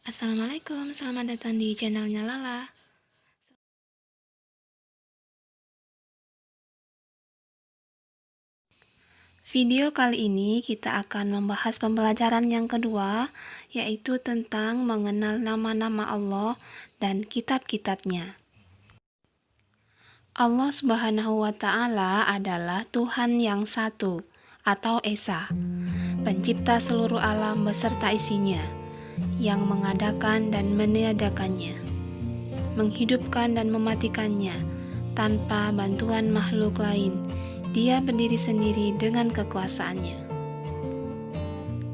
Assalamualaikum, selamat datang di channelnya Lala. Video kali ini kita akan membahas pembelajaran yang kedua, yaitu tentang mengenal nama-nama Allah dan kitab-kitabnya. Allah Subhanahu wa Ta'ala adalah Tuhan yang satu atau Esa, pencipta seluruh alam beserta isinya, yang mengadakan dan meniadakannya, menghidupkan dan mematikannya tanpa bantuan makhluk lain. Dia berdiri sendiri dengan kekuasaannya.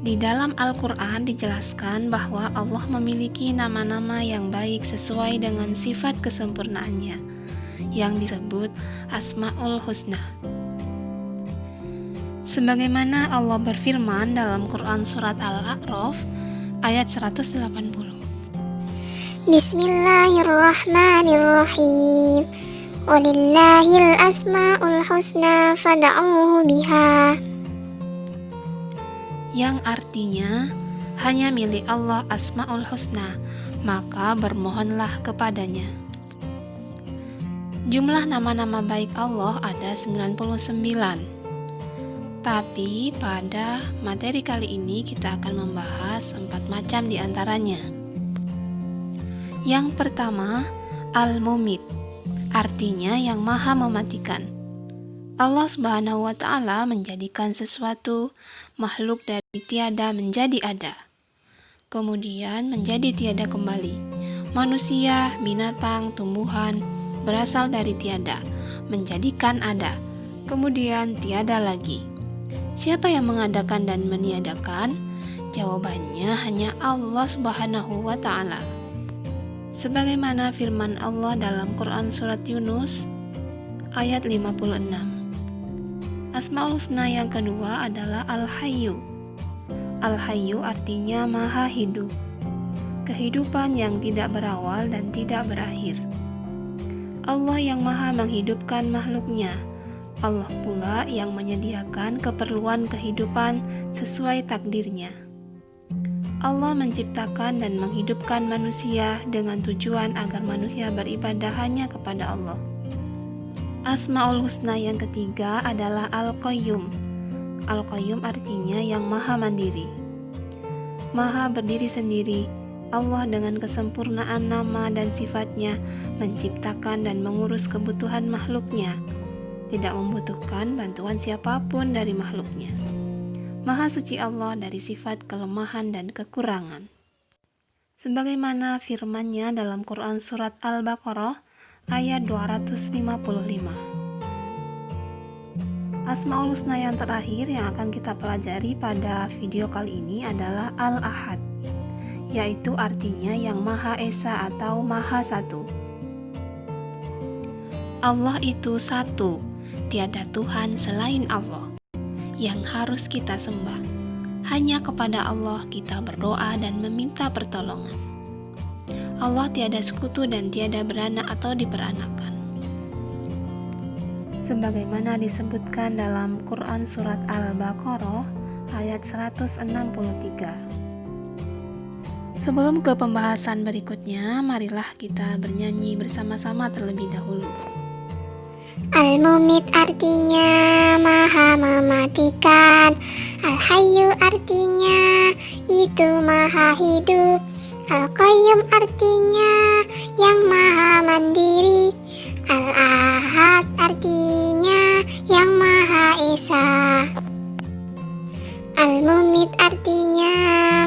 Di dalam Al-Quran dijelaskan bahwa Allah memiliki nama-nama yang baik sesuai dengan sifat kesempurnaannya, yang disebut Asmaul Husna. Sebagaimana Allah berfirman dalam Quran Surat Al-A'raf ayat 180. Bismillahirrahmanirrahim. Walillahil asma'ul husna fad'uhu biha. Yang artinya, hanya milik Allah Asmaul Husna, maka bermohonlah kepadanya. Jumlah nama-nama baik Allah ada 99. Tapi pada materi kali ini kita akan membahas 4 macam di antaranya. Yang pertama, Al-Mumit, artinya yang maha mematikan. Allah Subhanahu wa Ta'ala menjadikan sesuatu makhluk dari tiada menjadi ada, kemudian menjadi tiada kembali. Manusia, binatang, tumbuhan berasal dari tiada, menjadikan ada, kemudian tiada lagi. Siapa yang mengadakan dan meniadakan? Jawabannya hanya Allah Subhanahu wa Ta'ala. Sebagaimana firman Allah dalam Quran Surat Yunus ayat 56. Asmaul Husna yang kedua adalah Al-Hayyu. Al-Hayyu artinya maha hidup, kehidupan yang tidak berawal dan tidak berakhir. Allah yang maha menghidupkan makhluknya. Allah pula yang menyediakan keperluan kehidupan sesuai takdirnya. Allah menciptakan dan menghidupkan manusia dengan tujuan agar manusia beribadah hanya kepada Allah. Asmaul Husna yang ketiga adalah Al-Qayyum. Al-Qayyum artinya yang maha mandiri, maha berdiri sendiri. Allah dengan kesempurnaan nama dan sifatnya menciptakan dan mengurus kebutuhan makhluknya, tidak membutuhkan bantuan siapapun dari makhluknya. Maha suci Allah dari sifat kelemahan dan kekurangan. Sebagaimana firman-Nya dalam Quran Surat Al-Baqarah ayat 255. Asmaul Husna yang terakhir yang akan kita pelajari pada video kali ini adalah Al-Ahad, yaitu artinya yang Maha Esa atau Maha Satu. Allah itu satu, tiada Tuhan selain Allah yang harus kita sembah. Hanya kepada Allah kita berdoa dan meminta pertolongan. Allah tiada sekutu dan tiada beranak atau diperanakan. Sebagaimana disebutkan dalam Quran Surat Al-Baqarah ayat 163. Sebelum ke pembahasan berikutnya, marilah kita bernyanyi bersama-sama terlebih dahulu. Al-Mumit artinya maha mematikan. Al-Hayyu artinya itu maha hidup. Al-Qayyum artinya yang maha mandiri. Al-Ahad artinya yang maha esa. Al-Mumit artinya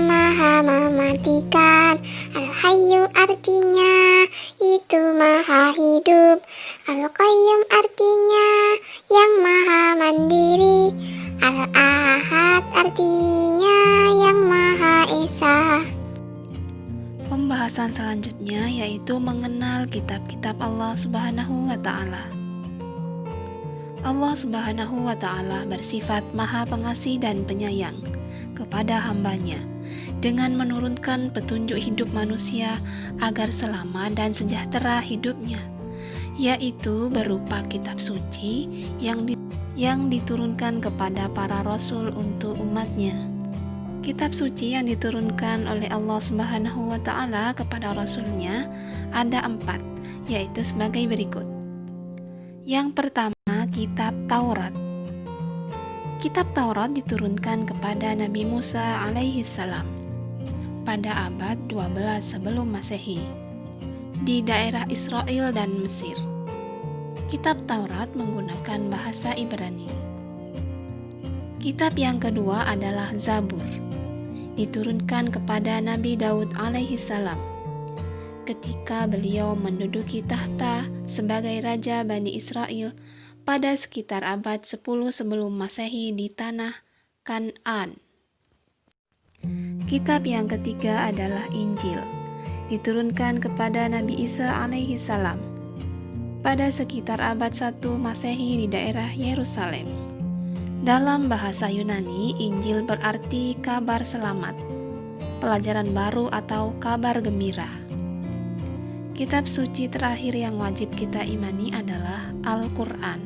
maha mematikan. Al-Hayyu artinya itu maha hidup. Al-Qayyum artinya yang maha mandiri. Al-Ahad artinya yang maha esa. Pembahasan selanjutnya yaitu mengenal kitab-kitab Allah Subhanahu wa Ta'ala. Allah Subhanahu wa Ta'ala bersifat maha pengasih dan penyayang kepada hambanya dengan menurunkan petunjuk hidup manusia agar selamat dan sejahtera hidupnya, yaitu berupa kitab suci yang diturunkan kepada para rasul untuk umatnya. Kitab suci yang diturunkan oleh Allah Subhanahu wa Ta'ala kepada Rasul-Nya ada 4, yaitu sebagai berikut. Yang pertama, kitab Taurat. Kitab Taurat diturunkan kepada Nabi Musa alaihi salam pada abad 12 sebelum Masehi di daerah Israel dan Mesir. Kitab Taurat menggunakan bahasa Ibrani. Kitab yang kedua adalah Zabur. Diturunkan kepada Nabi Daud alaihi salam ketika beliau menduduki tahta sebagai raja Bani Israel pada sekitar abad 10 sebelum Masehi di tanah Kan'an. Kitab yang ketiga adalah Injil. Diturunkan kepada Nabi Isa alaihi salam pada sekitar abad 1 Masehi di daerah Yerusalem. Dalam bahasa Yunani, Injil berarti kabar selamat, pelajaran baru atau kabar gembira. Kitab suci terakhir yang wajib kita imani adalah Al-Quran.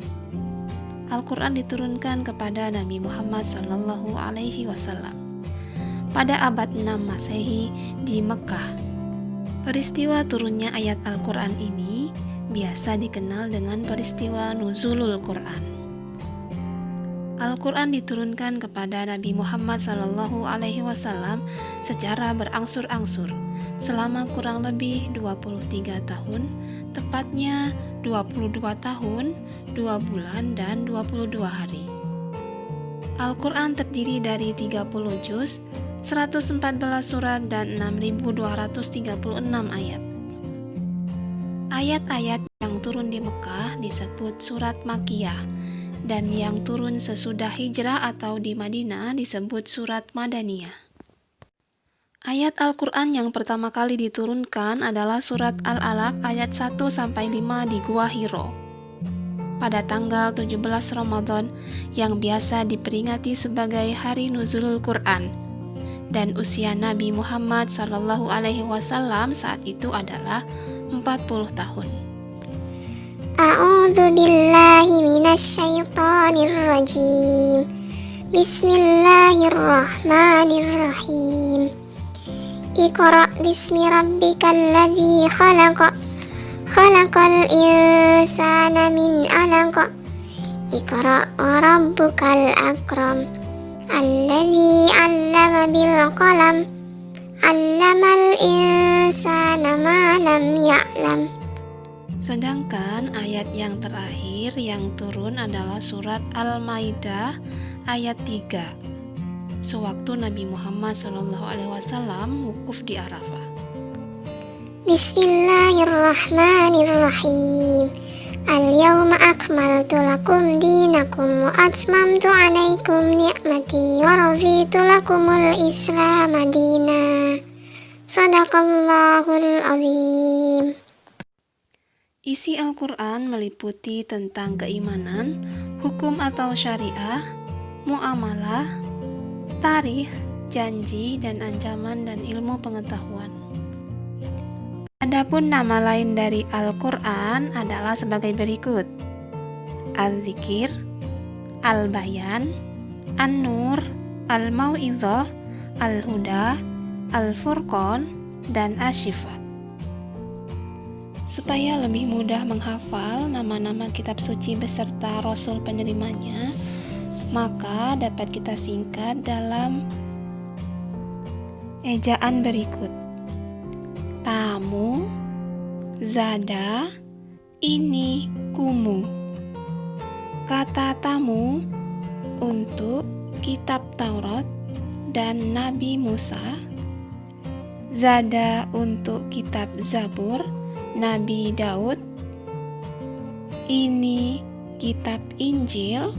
Al-Quran diturunkan kepada Nabi Muhammad SAW pada abad 6 Masehi di Mekah. Peristiwa turunnya ayat Al-Quran ini biasa dikenal dengan peristiwa Nuzulul Quran. Al-Quran diturunkan kepada Nabi Muhammad SAW secara berangsur-angsur selama kurang lebih 23 tahun, tepatnya 22 tahun, 2 bulan, dan 22 hari. Al-Quran terdiri dari 30 juz, 114 surat, dan 6.236 ayat. Ayat-ayat yang turun di Mekah disebut surat Makkiyah, dan yang turun sesudah hijrah atau di Madinah disebut surat Madaniyah. Ayat Al-Quran yang pertama kali diturunkan adalah surat Al-Alaq ayat 1-5 di Gua Hiro pada tanggal 17 Ramadan yang biasa diperingati sebagai hari Nuzulul Quran, dan usia Nabi Muhammad SAW saat itu adalah 40 tahun. A'udzu billahi minasyaitonir rajim. Bismillahirrahmanirrahim. Iqra bismi rabbikal ladzi khalaq. Khalaqal insana min 'alaq. Iqra wa rabbukal akram. Alladzi 'allama bil qalam. 'Allamal insana ma lam ya'lam. Sedangkan ayat yang terakhir yang turun adalah surat Al-Maidah ayat 3, sewaktu Nabi Muhammad SAW wukuf di Arafah. Bismillahirrahmanirrahim. Al-yawma akmaltu lakum dinakum wa atmamtu alaikum ni'mati wa raditu lakumul Islam dina. Shadaqallahul azim. Isi Al-Quran meliputi tentang keimanan, hukum atau syariah, muamalah, tarikh, janji, dan ancaman dan ilmu pengetahuan. Adapun nama lain dari Al-Quran adalah sebagai berikut: Al-Dzikir, Al-Bayan, An-Nur, Al-Mau'izah, Al-Huda, Al-Furqan, dan Asy-Syifa. Supaya lebih mudah menghafal nama-nama kitab suci beserta rasul penerimanya, maka dapat kita singkat dalam ejaan berikut: Tamu, Zada, Ini, Kumu. Kata tamu untuk kitab Taurat dan Nabi Musa, Zada untuk kitab Zabur Nabi Daud, Ini kitab Injil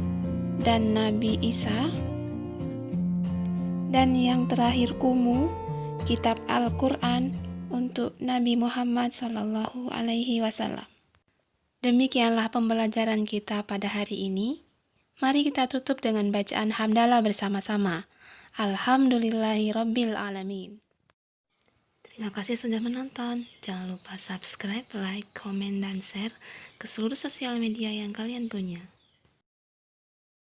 dan Nabi Isa, dan yang terakhir Kumu, kitab Al-Quran untuk Nabi Muhammad SAW. Demikianlah pembelajaran kita pada hari ini. Mari kita tutup dengan bacaan hamdalah bersama-sama. Alhamdulillahirabbil alamin. Terima kasih sudah menonton. Jangan lupa subscribe, like, komen, dan share ke seluruh sosial media yang kalian punya.